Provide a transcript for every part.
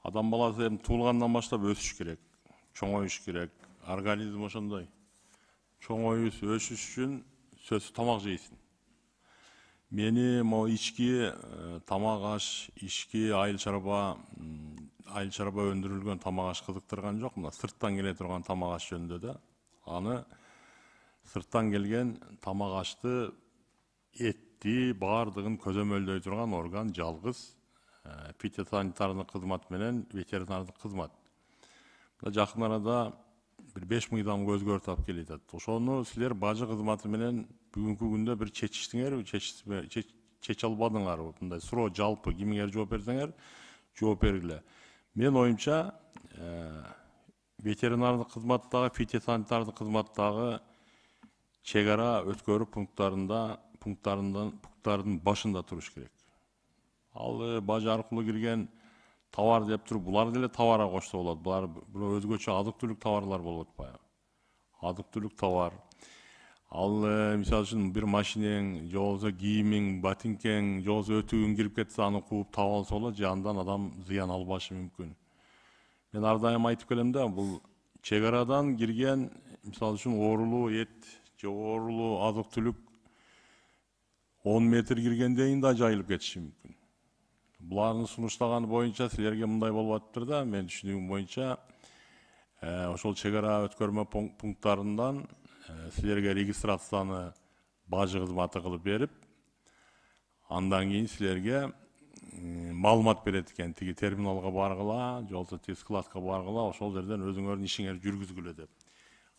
Адам баласы эми туулгандан баштап өсүш керек, чоңоюш керек. Организм ошондой. Чоңоюш, өсүш үчүн сөзсүз тамак жейсиң. Мени могу ички тамак аш, ички айыл чарба өндүрүлгөн тамак аш кызыктырган жок. Мына сырттан келе турган тамак аш жөнүндө да. Аны сырттан келген тамак ашты этти баардыгын көзөмөлдөй турган орган жалгыз фитосанитардык кызмат менен ветеринардык кызмат. Жакын арада bir 5 миңдам өзгөртүп алып келет. Ошону силер бажы кызматы менен бүгүнкү күндө bir чечиштиңерби, чече албадыңарбы? Мындай суроо жалпы кимиңер жооп берсеңер, жооп бергиле. Мен оюмча ветеринардык кызматтагы, фитосанитардык кызматтагы чек ара өткөрүү пункттардын башында туруш керек. Ал бажы аркылуу кирген товар деп туруп, булар деле товарга кошсо болот. Булар өзгөчө азык-түлүк товарлар болуп атпайбы? Азык-түлүк товар. Ал мисалы үчүн бир машинең, же болбосо кийимиң, ботинкең, же болбосо өтүгүң кирип кетсе, аны кууп таап алса болот, же андан адам зыян албашы мүмкүн. Мен ар дайым айтып келем да, бул чек арадан кирген, мисалы үчүн оорулуу эт же оорулуу азык-түлүк 10 метр киргенден кийин да жайылып кетиши мүмкүн. Булардын сунуштаганы боюнча силерге мындай болуп атыптыр да, мен түшүнүгүм боюнча ошол чек ара өткөрмө пункттарынан силерге регистрацияны бажы кызматы кылып берип, андан кийин силерге маалымат берет экен, тиги терминалга баргыла, же болбосо тиги складка баргыла, ошол жерден өзүңөрдүн ишиңерди жүргүзгүлө деп.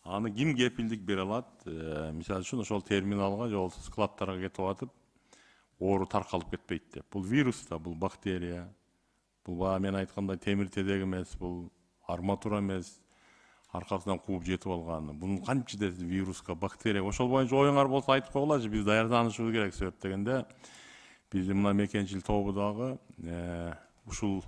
Аны ким кепилдик бере алат? Мисалы үчүн ошол терминалга же болбосо складтарга кетип атып, оору таркалып кетпейт деп. Бул вирус да, бул бактерия. Бул мен айткандай темир тезек эмес, бул арматура эмес, аркасынан кууп жетип алган. Бунун канча жетеси вируска, бактерия. Ошол боюнча оюңар болсо айтып койгулачы, биз даярданышыбыз керек. Себеп дегенде биздин мына мекенчилик тобу дагы ушул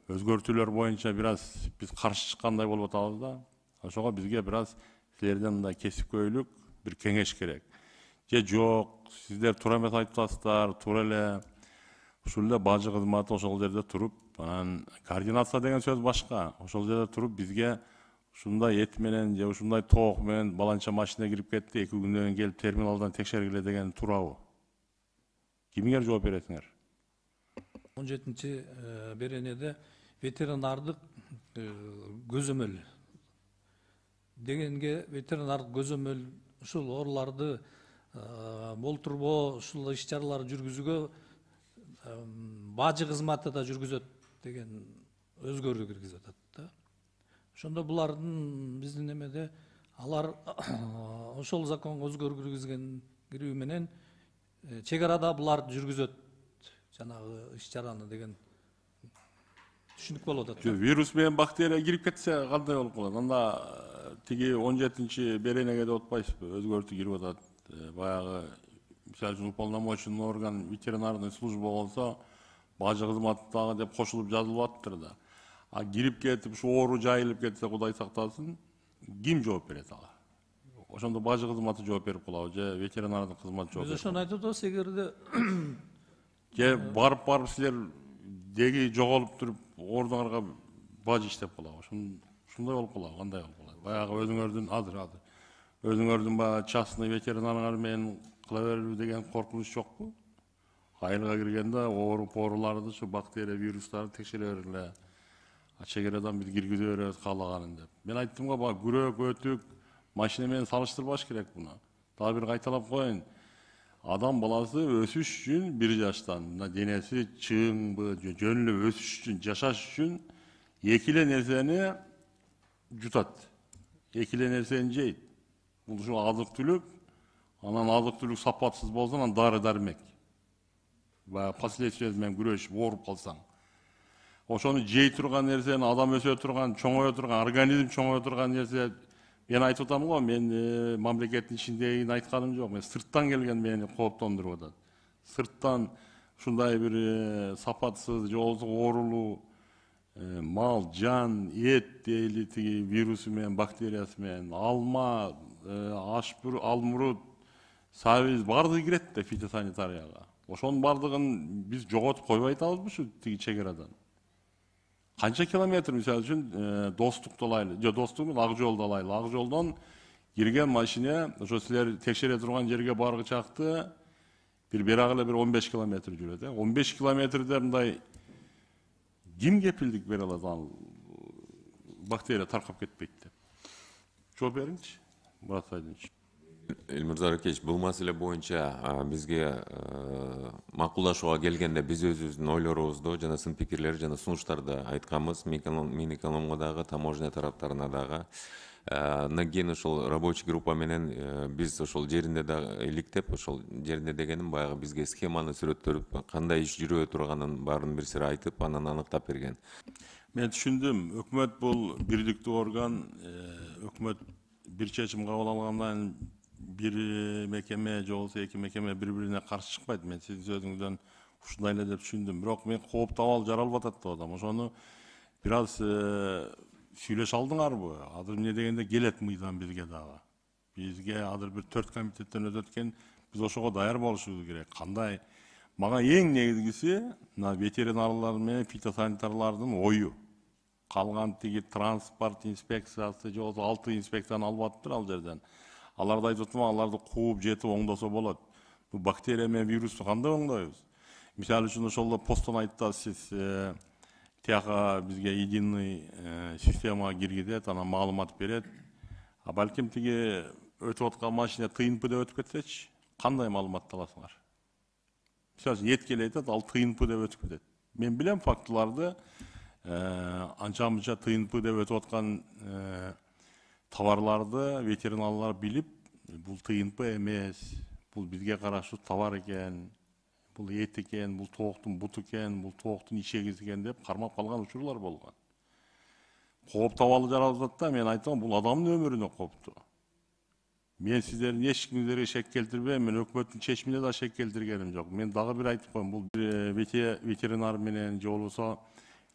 өзгөртүүлөр боюнча бир аз биз каршы чыккандай болуп атабыз да. Ошого бизге бир аз силерден мындай кесипкөйлүк бир кеңеш керек. Же жок, сиздер туура эмес айтып атасыздар, туура эле ушул эле бажы кызматы ошол жерде туруп, анан координация деген сөз башка. Ошол жерде туруп бизге ушундай эт менен же ушундай тоок менен баланча машина кирип кетти, 2 күндөн кийин келип терминалдан текшергиле деген туурабы? Кимиңер жооп бересиңер? 17 беренеде ветеринардык көзөмөл дегенге ветеринардык көзөмөл ушул ооруларды болтурбоо, ушул иш чараларды жүргүзүүгө бажы кызматы да жүргүзөт деген өзгөрүү киргизип атат да. Ошондо булардын биздин эмеде алар ошол законго өзгөрүү кирүү менен чек арада булар жүргүзөт жанагы иш чараны деген түшүнүк болуп атат. Вирус менен бактерия кирип кетсе кандай болуп калат? Анда тиги 17 беренеге деп атпайсызбы? Өзгөртүү кирип атат. Баягы мисалы үчүн уполномоченный орган ветеринарный служба болсо бажы кызматы дагы деп кошулуп жазылып атыптыр да. А кирип кетип ушу оору жайылып кетсе, Кудай сактасын, ким жооп берет ага? Ошондо бажы кызматы жооп берип калабы же ветеринардык кызмат жооп берет? Биз ошону айтып атабыз, эгерде же барып силер деги жоголуп туруп ордуңарга бажы иштеп калабы? Ушундай болуп калабы, кандай болуп калат? Баягы өзүңөрдүн өзүңөрдүн баягы частный ветеринарлар менен кыла бериби деген коркунуч жокпу? Айылга киргенде ооруларды, ушу бактерия, вирустарды текшере бергиле. Чек арадан биз киргизе беребиз каалаганын деп. Мен айттым го, баягы күрөк, өтүк, машина менен салыштырбаш керек буну. Дагы бир кайталап коеюн. Адам баласы өсүш үчүн 1 жаштан, денеси чыңбы, жөн эле өсүш үчүн, жашаш үчүн 2 эле нерсени жутат. 2 эле нерсени жейт. Бул ушу азык-түлүк, анан азык-түлүк сапатсыз болсо, анан дары-дармек. Баягы последствия менен күрөшүп ооруп калсаң. Ошону жей турган нерсени, адам өсө турган, чоңое турган, организм чоңое турган нерсе. Мен айтып атам го, мен мамлекеттин ичиндегини айтканым жок. Мен сырттан келген мени кооптондуруп атат. Сырттан ушундай бир сапатсыз, же болбосо оорулуу мал, жан, эт дейли тиги вирусу менен, бактериясы менен, алма, алмурут, сабиз баардыгы кирет да фитосанитарияга. Ошонун бардыгын биз жоготуп койбой атабызбы тиги чек-арадан? Канча километр мисалы үчүн Достукту алайлы, же Достук Ак жолду алайлы. Ак жолдон кирген машина ошо силер текшере турган жерге баргы чакты бирак эле 15 километр жүрөт. 15 километрде мындай ким кепилдик бере алат ал бактерия таркап кетпейт деп? Жооп бериңичи, Мурат Сайдинович. Элмирза Аракеевич, бул маселе боюнча бизге макулдашууга келгенде биз өзүбүздүн ойлорубузду жана сын пикирлер жана сунуштарды айтканбыз. Минэкономго дагы, таможня тараптарына дагы. Андан кийин ошол рабочий группа менен биз ошол жеринде да иликтеп, ошол жеринде дегеним баягы бизге схеманы сүрөттөрүп, кандай иш жүрө турганын баарын бир сыйра айтып, анан аныктап берген. Мен түшүндүм. Өкмөт бул бирдиктүү орган, өкмөт бир чечим кабыл алгандан bir mekeme, же болбосо эки mekeme бири-бирине каршы чыкпайт. Мен сиздин сөзүңүздөн ушундай эле деп түшүндүм. Бирок мен кооптуу абал жаралып атат деп атам. Ошону бир аз сүйлөшө алдыңарбы? Азыр эмне дегенде келет мыйдан бизге дагы. Бизге азыр бир 4 комитеттен өтөт экен, биз ошого даяр болушубуз керек. Кандай? Мага эң негизгиси мына ветеринарлар менен фитосанитарлардын ою. Калган тиги транспорт инспекциясы же болбосо 6 инспекцияны алып атыптыр ал жерден. Аларды айтып атам, аларды кууп жетип оңдосо болот. Бул бактерия менен вирусту кандай оңдойбуз? Мисалы үчүн ошол посттон айтасыз, тияка бизге единый система киргизет, анан маалымат берет. А балким тиги өтүп аткан машина ТНП-де өтүп кетсечи, кандай маалыматты аласыңар? Мисалы үчүн эткеле айтат, ал ТНП-де өтүп кетет. Мен билем фактыларды, анча-мынча ТНП-де өтүп аткан товарларды ветеринарлар билип, бул ТНП эмес, бул бизге караштуу товар экен, бул эт экен, бул тооктун буту экен, бул тооктун ишегиси экен деп кармап калган учурлар болгон. Кооптуу абалы жаралып атат да, мен айтам, бул адамдын өмүрүнө кооптуу. Мен сиздердин эчкиңиздерге шек келтирбейм, мен өкмөттүн чечимине да шек келтиргеним жок. Мен дагы бир айтып коеюн, бул ветеринар менен же болбосо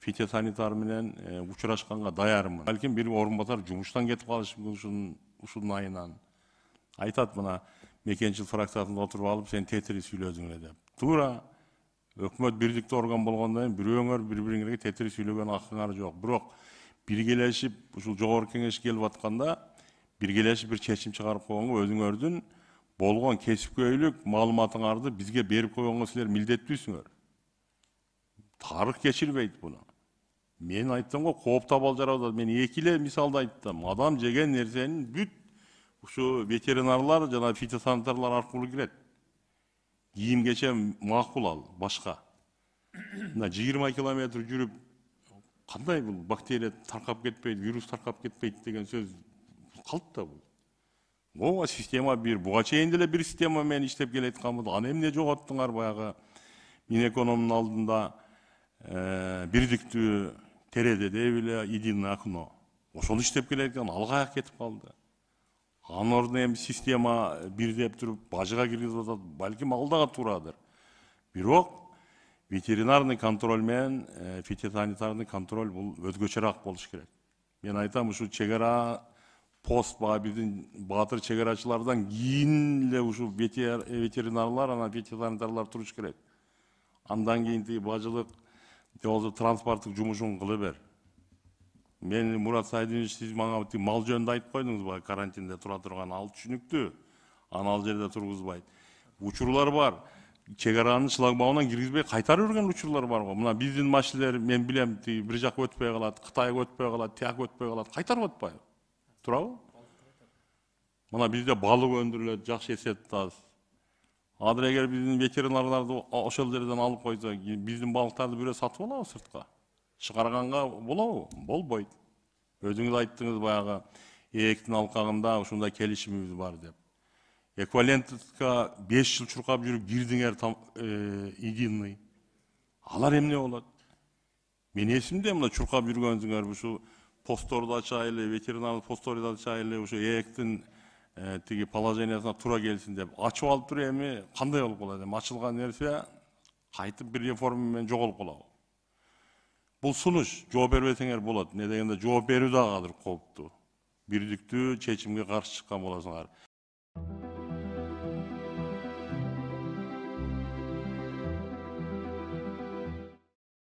фитосанитар менен учурашканга даярмын. Балким бир орунбасар жумуштан кетип калышы мүмкүн ушунун айынан. Айтат мына мекенчил фракциясында отуруп алып, сен тетири сүйлөдүң эле деп. Туура өкмөт бирдиктүү орган болгондон кийин бирөөңөр бири-бириңерге тетири сүйлөгөн акыңар жок. Бирок биргелешип ушул жогорку кеңеш келип атканда биргелешип бир чечим чыгарып койгонго өзүңөрдүн болгон кесипкөйлүк маалыматыңарды бизге берип койгонго силер милдеттүүсүңөр. Тарых кечирбейт буну. Мен айттым го, кооптуу абал жаралып. Мен эки эле мисалды айттым. Адам жеген нерсенин бүт ушу ветеринарлар жана фитосанитарлар аркылуу кирет. Кийим кечем макул ал, башка. Мына 20 километр жүрүп, кандай бул бактерия таркап кетпейт, вирус таркап кетпейт деген сөз калп да бул. Буга система бир, буга чейин деле бир система менен иштеп келатканбыз. Аны эмне жоготтуңар баягы Минэкономдун алдында бирдиктүү тереде деп эле единое окно. Ошону иштеп келеткен, ал каяка кетип калды. Анын ордуна эми система бир деп туруп бажыга киргизип атат. Балким ал дагы туурадыр. Бирок ветеринарный контроль менен фитосанитарный контроль бул өзгөчөрөөк болуш керек. Мен айтам, ушу чек-ара пост биздин баатыр чек-арачылардан кийин эле ушу ветеринарлар, анан фитосанитарлар туруш керек. Андан кийин тиги бажылык же болбосо транспорттук жумушун кыла бер. Мен Мурат Сайдинович, сиз мага мал жөнүндө айтып койдуңуз баягы карантинде тура турган, ал түшүнүктүү. Аны ал жерде тургузбайт. Учурлар бар. Чек-аранын шлагбаумунан киргизбей кайтарып жүргөн учурлар бар го. Мына биздин машиналар мен билем, бир жакка өтпөй калат, Кытайга өтпөй калат, тияка өтпөй калат, кайтарып атпайбы? Туурабы? Мына бизде балык өндүрүлөт, жакшы эсеп аз. Азыр эгер биздин ветеринарларды ошол жерден алып койсо, биздин балыктарды бирөө сатып алабы сыртка? Чыгарганга болобу? Болбойт. Өзүңүз айттыңыз баягы ээктин алкагында ушундай келишимибиз бар деп. Эквивалентка 5 жыл чуркап жүрүп кирдиңер единый. Алар эмне болот? Мен эсимде мына чуркап жүргөнүңөр ушу постторду ачайлы, ветеринарлык постторду ачайлы, ушу ээктин тиги положениясына туура келсин деп ачып алып туруп эми кандай болуп калат? Эми ачылган нерсе кайтып бир реформа менен жоголуп калабы? Бул сунуш, жооп бербесеңер болот. Не дегенде жооп берүү дагы азыр кооптуу. Бирдиктүү чечимге каршы чыккан болосуңар.